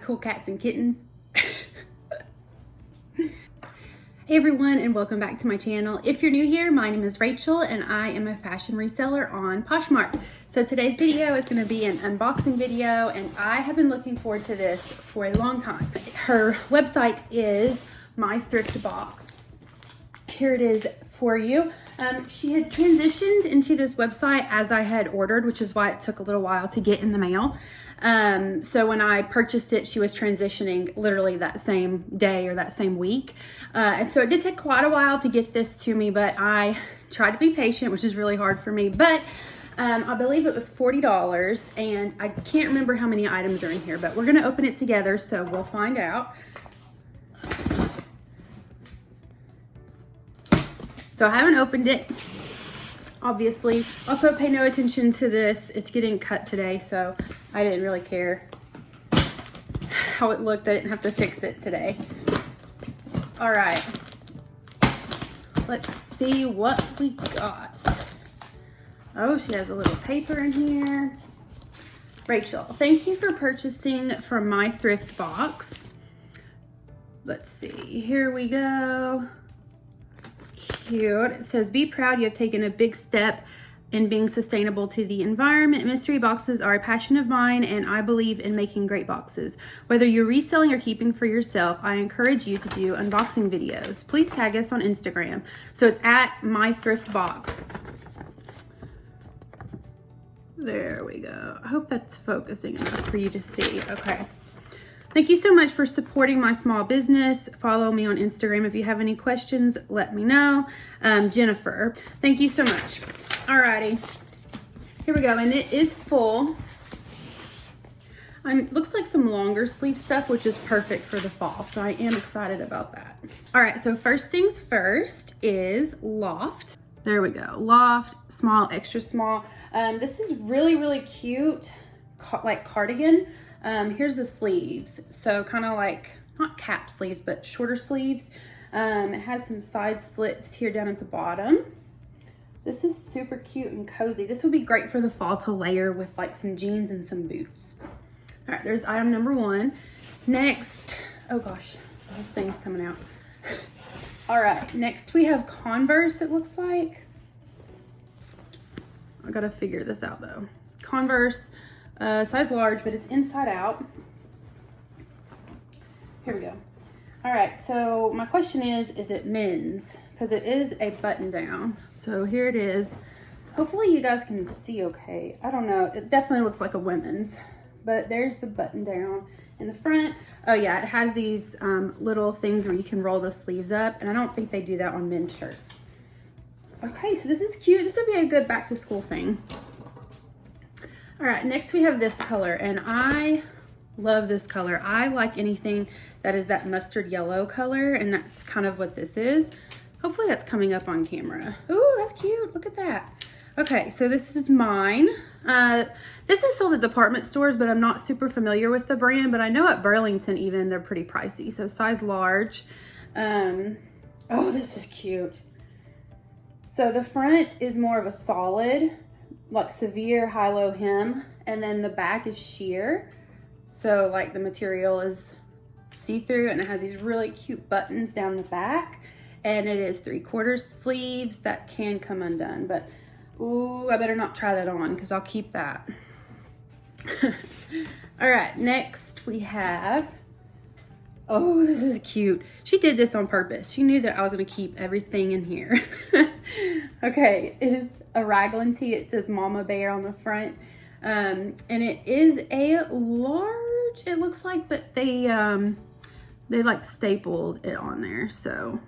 cool cats and kittens. Hey everyone, and welcome back to my channel. If you're new here, my name is Rachel and I am a fashion reseller on Poshmark. So today's video is going to be an unboxing video, and I have been looking forward to this for a long time. Her website is My Thrift Box. Here it is for you. She had transitioned into this website as I had ordered, which is why it took a little while to get in the mail. So when I purchased it, she was transitioning literally that same day or that same week. And so it did take quite a while to get this to me, but I tried to be patient, which is really hard for me. But I believe it was $40, and I can't remember how many items are in here, but we're gonna open it together, so we'll find out. So I haven't opened it, obviously. Also, pay no attention to this. It's getting cut today, so I didn't really care how it looked. I didn't have to fix it today. All right, let's see what we got. Oh, she has a little paper in here. Rachel, thank you for purchasing from My Thrift Box. Let's see, here we go. Cute. It says, be proud you have taken a big step in being sustainable to the environment. Mystery boxes are a passion of mine, and I believe in making great boxes. Whether you're reselling or keeping for yourself, I encourage you to do unboxing videos. Please tag us on Instagram. So it's at My Thrift Box. There we go. I hope that's focusing enough for you to see. Okay. Thank you so much for supporting my small business. Follow me on Instagram. If you have any questions, let me know. Jennifer, thank you so much. Alrighty, here we go. And it is full. Looks like some longer sleeve stuff, which is perfect for the fall. So I am excited about that. All right, so first things first is Loft. There we go. Loft, small, extra small. This is really, really cute, like cardigan. Here's the sleeves. So kind of like, not cap sleeves, but shorter sleeves. It has some side slits here down at the bottom. This is super cute and cozy. This would be great for the fall to layer with like some jeans and some boots. All right, there's item number one. Next, oh gosh, the whole thing's coming out. All right, next we have Converse, it looks like. I gotta figure this out though. Converse, size large, but it's inside out. Here we go. All right, so my question is it men's? Because it is a button down. So here it is. Hopefully you guys can see okay. I don't know, it definitely looks like a women's, but there's the button down in the front. Oh yeah, it has these little things where you can roll the sleeves up, and I don't think they do that on men's shirts. Okay, so this is cute. This would be a good back to school thing. All right, next we have this color, and I love this color. I like anything that is that mustard yellow color, and that's kind of what this is. Hopefully that's coming up on camera. Ooh, that's cute, look at that. Okay, so this is mine. This is sold at department stores, but I'm not super familiar with the brand, but I know at Burlington even, they're pretty pricey. So size large. Oh, this is cute. So the front is more of a solid, like severe high-low hem, and then the back is sheer. So like the material is see-through, and it has these really cute buttons down the back, and it is 3/4 sleeves that can come undone, but ooh, I better not try that on because I'll keep that. All right, next we have, oh, this is cute. She did this on purpose. She knew that I was gonna keep everything in here. Okay, it is a Raglan Tee. It says Mama Bear on the front. And it is a large, it looks like, but they like stapled it on there. So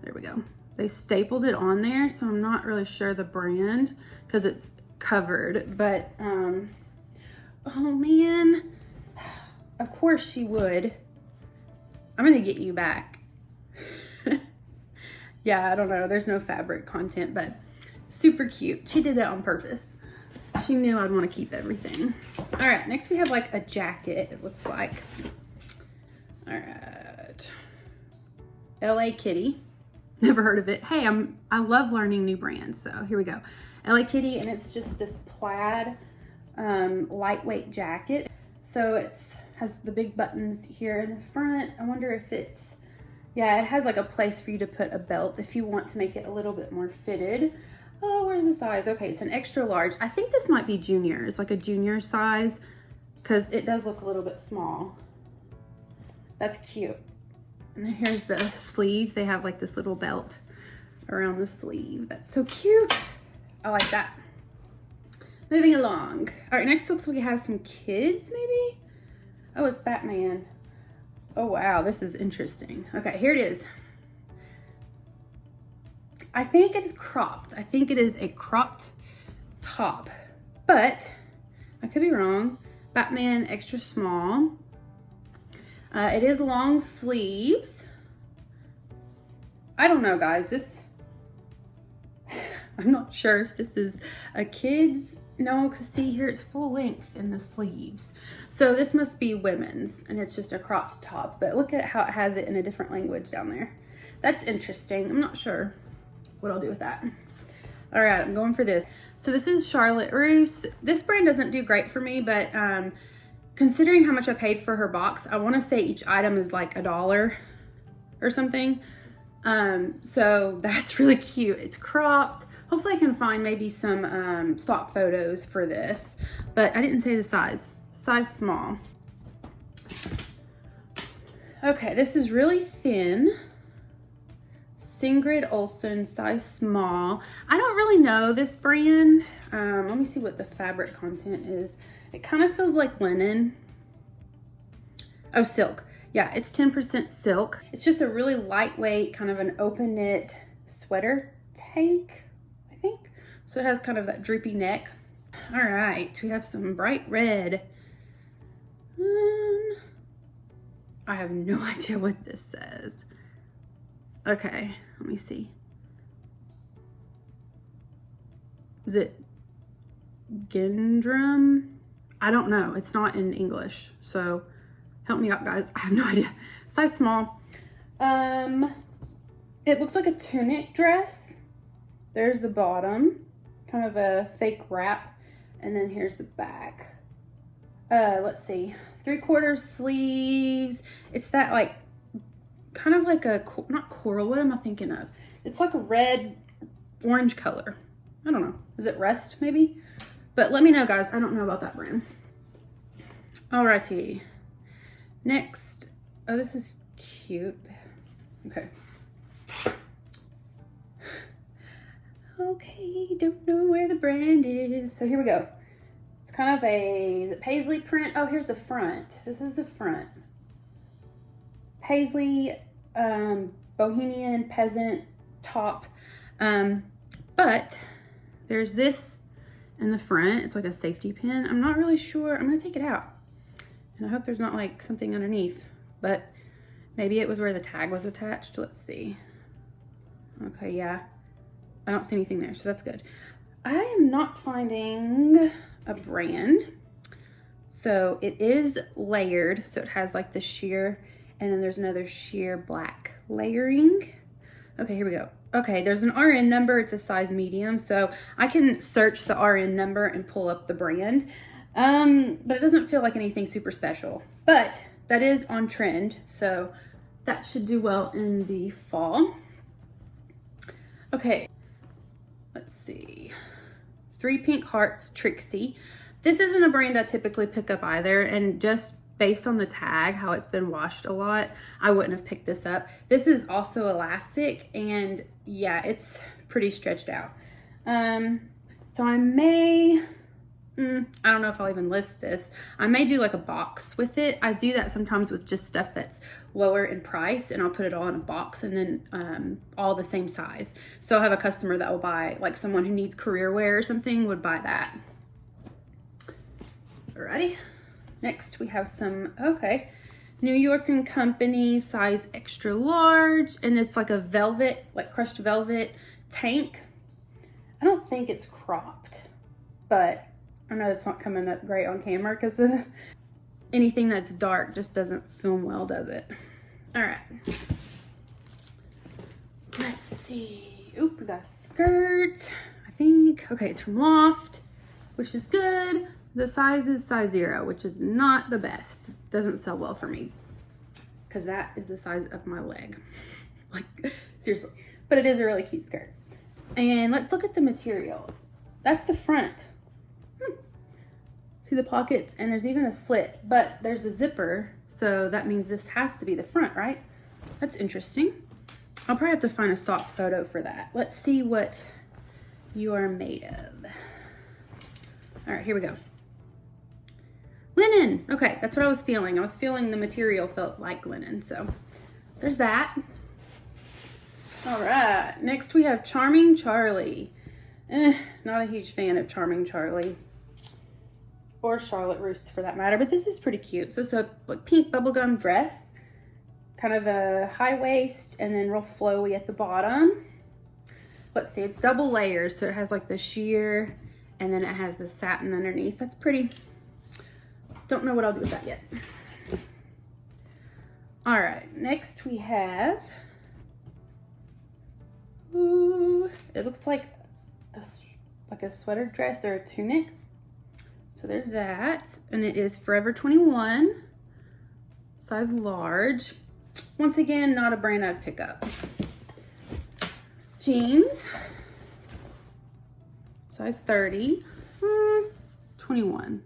there we go. They stapled it on there. So I'm not really sure the brand because it's covered, but, oh man, of course she would. I'm gonna get you back. Yeah, I don't know. There's no fabric content, but super cute. She did that on purpose. She knew I'd want to keep everything. All right, next we have like a jacket, it looks like. All right. LA Kitty. Never heard of it. Hey, I love learning new brands, so here we go. LA Kitty, and it's just this plaid lightweight jacket. So it's Has the big buttons here in the front. I wonder if it's, yeah, it has like a place for you to put a belt if you want to make it a little bit more fitted. Oh, where's the size? Okay, it's an extra large. I think this might be junior. It's like a junior size because it does look a little bit small. That's cute. And then here's the sleeves. They have like this little belt around the sleeve. That's so cute. I like that. Moving along. All right, next looks like we have some kids maybe. Oh, it's Batman. Oh, wow, this is interesting. Okay, here it is. I think it is cropped. I think it is a cropped top, but I could be wrong. Batman extra small. It is long sleeves. I don't know, guys. I'm not sure if this is a kid's. No, because see here, it's full length in the sleeves. So this must be women's, and it's just a cropped top. But look at how it has it in a different language down there. That's interesting. I'm not sure what I'll do with that. All right, I'm going for this. So this is Charlotte Russe. This brand doesn't do great for me, but considering how much I paid for her box, I want to say each item is like $1 or something. So that's really cute. It's cropped. Hopefully I can find maybe some stock photos for this, but I didn't say the size. Size small. Okay, this is really thin. Singh Grid Olsen, size small. I don't really know this brand. Let me see what the fabric content is. It kind of feels like linen. Oh, silk. Yeah, it's 10% silk. It's just a really lightweight, kind of an open knit sweater tank, I think. So it has kind of that droopy neck. All right, we have some bright red. I have no idea what this says. Okay, let me see. Is it Gendrum? I don't know. It's not in English, so help me out, guys. I have no idea. Size small. It looks like a tunic dress. There's the bottom, kind of a fake wrap, and then here's the back. Let's see, 3/4 sleeves. It's that like kind of like a, not coral, what am I thinking of? It's like a red orange color. I don't know, is it Rust maybe? But let me know, guys. I don't know about that brand. Alrighty, next. Oh, this is cute. Okay. Okay, don't know where the brand is. So here we go. It's kind of a, is it Paisley Print? Oh, here's the front. This is the front. Paisley Bohemian Peasant top. But there's this in the front. It's like a safety pin. I'm not really sure. I'm gonna take it out. And I hope there's not like something underneath, but maybe it was where the tag was attached. Let's see. Okay, yeah. I don't see anything there, so that's good. I am not finding a brand. So it is layered. So it has like the sheer, and then there's another sheer black layering. Okay, here we go. Okay, there's an RN number. It's a size medium. So I can search the RN number and pull up the brand. But it doesn't feel like anything super special. But that is on trend. So that should do well in the fall. Okay, let's see. 3 Pink Hearts Trixie. This isn't a brand I typically pick up either, and just based on the tag, how it's been washed a lot, I wouldn't have picked this up. This is also elastic, and yeah, it's pretty stretched out. So I may, I don't know if I'll even list this. I may do like a box with it. I do that sometimes with just stuff that's lower in price, and I'll put it all in a box, and then all the same size. So I'll have a customer that will buy, like someone who needs career wear or something would buy that. Alrighty. Next we have some, okay, New York & Company size extra large, and it's like a velvet, like crushed velvet tank. I don't think it's cropped, but I know it's not coming up great on camera because anything that's dark just doesn't film well, does it? All right. Let's see. Oop, we got a skirt, I think. Okay, it's from Loft, which is good. The size is size 0, which is not the best. It doesn't sell well for me because that is the size of my leg. Like, seriously. But it is a really cute skirt. And let's look at the material. That's the front. See the pockets, and there's even a slit, but there's the zipper, so that means this has to be the front, right? That's interesting. I'll probably have to find a stock photo for that. Let's see what you are made of. All right, here we go. Linen. Okay, that's what I was feeling. I was feeling the material felt like linen, so there's that. All right, next we have Charming Charlie. Not a huge fan of Charming Charlie. Or Charlotte Russe for that matter, but this is pretty cute. So it's a like pink bubblegum dress, kind of a high waist and then real flowy at the bottom. Let's see, it's double layers, so it has like the sheer and then it has the satin underneath. That's pretty. Don't know what I'll do with that yet. All right, next we have, ooh, it looks like a sweater dress or a tunic. So there's that, and it is Forever 21, size large. Once again, not a brand I'd pick up. Jeans, size 30, 21.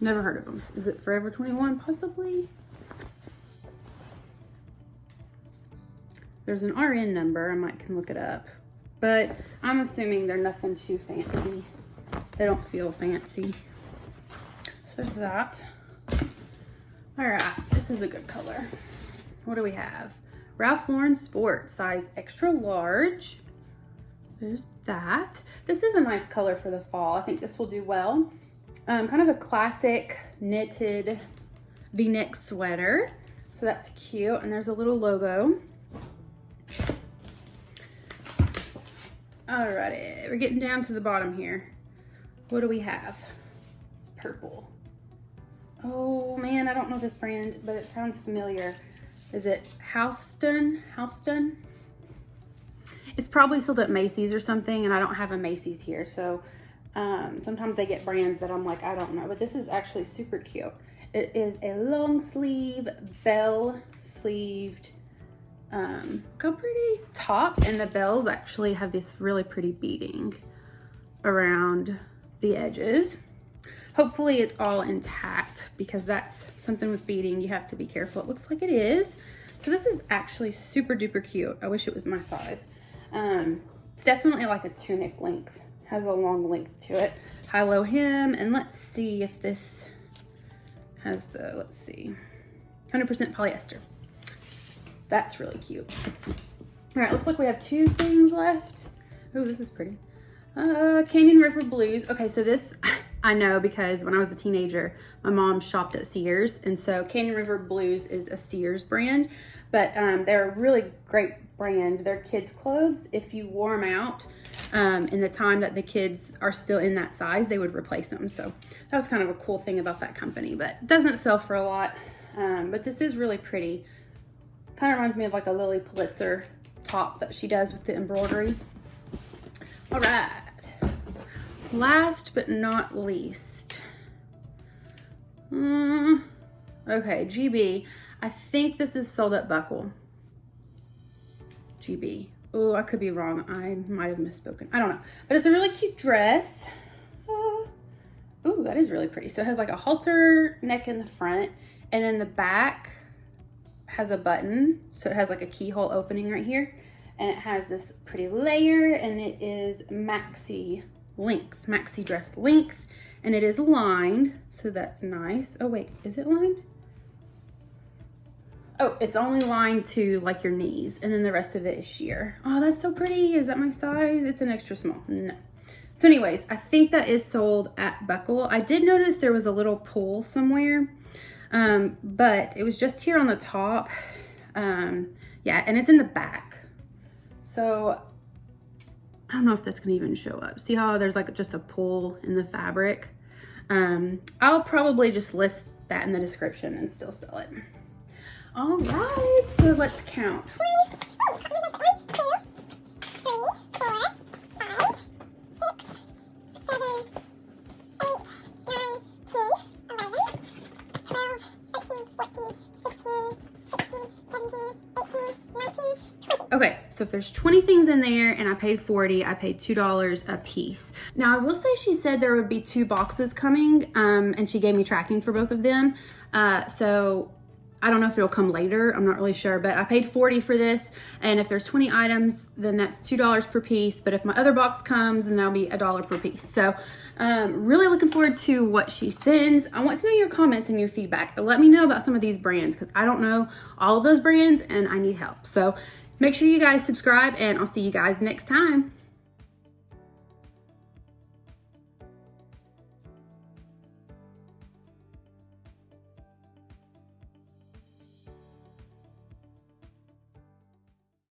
Never heard of them. Is it Forever 21? Possibly. There's an RN number. I might can look it up, but I'm assuming they're nothing too fancy. They don't feel fancy. There's that. All right, this is a good color. What do we have? Ralph Lauren Sport, size extra large. There's that. This is a nice color for the fall. I think this will do well. Kind of a classic knitted V-neck sweater. So that's cute. And there's a little logo. Alrighty, we're getting down to the bottom here. What do we have? It's purple. Oh man, I don't know this brand, but it sounds familiar. Is it Houston? Houston? It's probably sold at Macy's or something, and I don't have a Macy's here, so sometimes they get brands that I'm like, I don't know, but this is actually super cute. It is a long sleeve, bell sleeved, look how pretty top, and the bells actually have this really pretty beading around the edges. Hopefully it's all intact because that's something with beading you have to be careful. It looks like it is. So this is actually super duper cute. I wish it was my size. It's definitely like a tunic length. Has a long length to it. High-low hem, and let's see if this has the, let's see, 100% polyester. That's really cute. All right, looks like we have 2 things left. Oh, this is pretty. Canyon River Blues. Okay, so this I know because when I was a teenager, my mom shopped at Sears, and so Canyon River Blues is a Sears brand, but they're a really great brand. They're kids' clothes. If you wore them out in the time that the kids are still in that size, they would replace them. So that was kind of a cool thing about that company, but it doesn't sell for a lot. But this is really pretty. Kind of reminds me of like a Lily Pulitzer top that she does with the embroidery. All right. Last but not least, okay, GB. I think this is sold at Buckle. GB. Oh, I could be wrong. I might have misspoken. I don't know. But it's a really cute dress. Ooh, that is really pretty. So it has like a halter neck in the front, and then the back has a button. So it has like a keyhole opening right here. And it has this pretty layer, and it is maxi length, maxi dress length, and it is lined, so that's nice. Oh wait, is it lined? Oh, it's only lined to like your knees, and then the rest of it is sheer. Oh, that's so pretty. Is that my size? It's an extra small. No. So anyways, I think that is sold at Buckle. I did notice there was a little pull somewhere, but it was just here on the top. Yeah, and it's in the back. So I don't know if that's gonna even show up. See how there's like just a pull in the fabric? I'll probably just list that in the description and still sell it. All right, so let's count. 1, 2, 3, 4, 5, 6, 7, 8, 9, So if there's 20 things in there and I paid $40, I paid $2 a piece. Now I will say she said there would be 2 boxes coming, and she gave me tracking for both of them. So I don't know if it'll come later. I'm not really sure, but I paid $40 for this. And if there's 20 items, then that's $2 per piece. But if my other box comes, then that'll be $1 per piece. So really looking forward to what she sends. I want to know your comments and your feedback. Let me know about some of these brands because I don't know all of those brands and I need help. So make sure you guys subscribe and I'll see you guys next time.